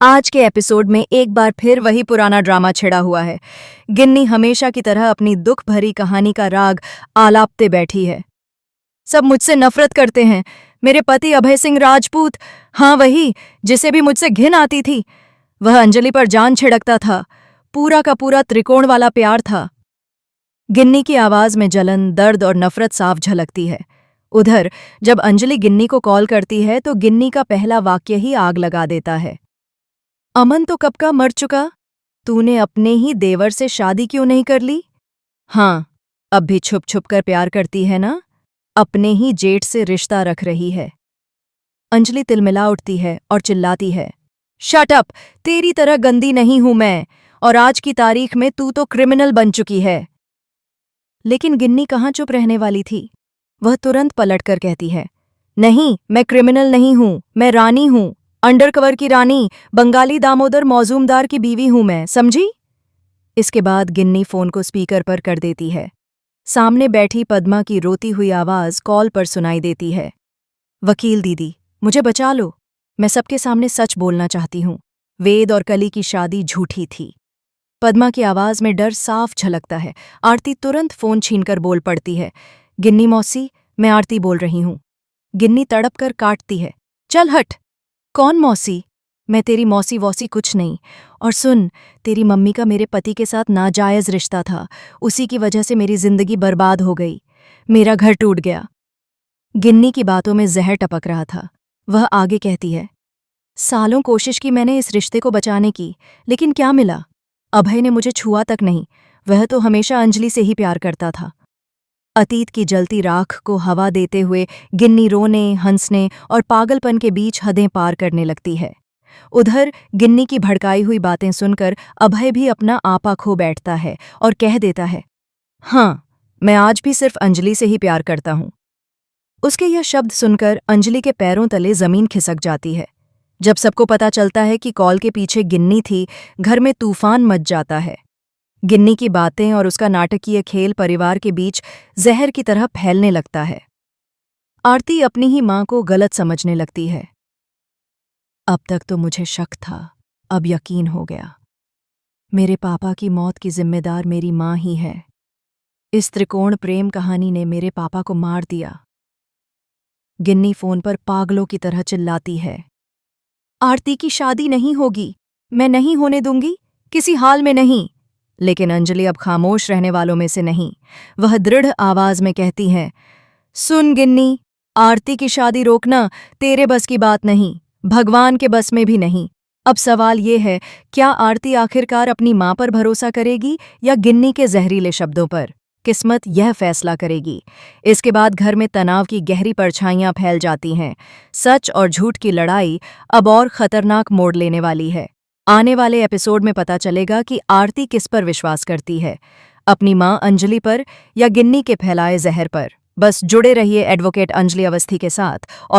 आज के एपिसोड में एक बार फिर वही पुराना ड्रामा छिड़ा हुआ है। गिन्नी हमेशा की तरह अपनी दुख भरी कहानी का राग आलापते बैठी है। सब मुझसे नफरत करते हैं। मेरे पति अभय सिंह राजपूत, हाँ वही जिसे भी मुझसे घिन आती थी, वह अंजलि पर जान छिड़कता था। पूरा का पूरा त्रिकोण वाला प्यार था। गिन्नी की आवाज में जलन, दर्द और नफरत साफ झलकती है। उधर जब अंजलि गिन्नी को कॉल करती है तो गिन्नी का पहला वाक्य ही आग लगा देता है। अमन तो कब का मर चुका, तूने अपने ही देवर से शादी क्यों नहीं कर ली? हाँ, अब भी छुप छुप कर प्यार करती है ना, अपने ही जेठ से रिश्ता रख रही है। अंजलि तिलमिला उठती है और चिल्लाती है, शट अप, तेरी तरह गंदी नहीं हूं मैं, और आज की तारीख में तू तो क्रिमिनल बन चुकी है। लेकिन गिन्नी कहाँ चुप रहने वाली थी। वह तुरंत पलटकर कहती है, नहीं, मैं क्रिमिनल नहीं हूं, मैं रानी हूं, अंडरकवर की रानी, बंगाली दामोदर मौजूमदार की बीवी हूं मैं, समझी? इसके बाद गिन्नी फोन को स्पीकर पर कर देती है। सामने बैठी पद्मा की रोती हुई आवाज कॉल पर सुनाई देती है, वकील दीदी, मुझे बचा लो, मैं सबके सामने सच बोलना चाहती हूं। वेद और कली की शादी झूठी थी। पद्मा की आवाज में डर साफ झलकता है। आरती तुरंत फोन छीनकर बोल पड़ती है, गिन्नी मौसी, मैं आरती बोल रही हूं। गिन्नी तड़प कर काटती है, चल हट। कौन मौसी? मैं तेरी मौसी वौसी कुछ नहीं। और सुन, तेरी मम्मी का मेरे पति के साथ नाजायज रिश्ता था, उसी की वजह से मेरी जिंदगी बर्बाद हो गई, मेरा घर टूट गया। गिन्नी की बातों में जहर टपक रहा था। वह आगे कहती है, सालों कोशिश की मैंने इस रिश्ते को बचाने की, लेकिन क्या मिला? अभय ने मुझे छुआ तक नहीं, वह तो हमेशा अंजलि से ही प्यार करता था। अतीत की जलती राख को हवा देते हुए गिन्नी रोने, हंसने और पागलपन के बीच हदें पार करने लगती है। उधर गिन्नी की भड़काई हुई बातें सुनकर अभय भी अपना आपा खो बैठता है और कह देता है, हाँ, मैं आज भी सिर्फ अंजलि से ही प्यार करता हूं। उसके यह शब्द सुनकर अंजलि के पैरों तले जमीन खिसक जाती है। जब सबको पता चलता है कि कॉल के पीछे गिन्नी थी, घर में तूफान मच जाता है। गिन्नी की बातें और उसका नाटकीय खेल परिवार के बीच जहर की तरह फैलने लगता है। आरती अपनी ही मां को गलत समझने लगती है। अब तक तो मुझे शक था, अब यकीन हो गया। मेरे पापा की मौत की जिम्मेदार मेरी मां ही है। इस त्रिकोण प्रेम कहानी ने मेरे पापा को मार दिया। गिन्नी फोन पर पागलों की तरह चिल्लाती है, आरती की शादी नहीं होगी, मैं नहीं होने दूंगी, किसी हाल में नहीं। लेकिन अंजलि अब खामोश रहने वालों में से नहीं। वह दृढ़ आवाज में कहती है, सुन गिन्नी, आरती की शादी रोकना तेरे बस की बात नहीं, भगवान के बस में भी नहीं। अब सवाल ये है, क्या आरती आखिरकार अपनी मां पर भरोसा करेगी या गिन्नी के जहरीले शब्दों पर? किस्मत यह फैसला करेगी। इसके बाद घर में तनाव की गहरी परछाइयां फैल जाती हैं। सच और झूठ की लड़ाई अब और खतरनाक मोड़ लेने वाली है। आने वाले एपिसोड में पता चलेगा कि आरती किस पर विश्वास करती है, अपनी मां अंजलि पर या गिन्नी के फैलाए जहर पर। बस जुड़े रहिए एडवोकेट अंजलि अवस्थी के साथ। और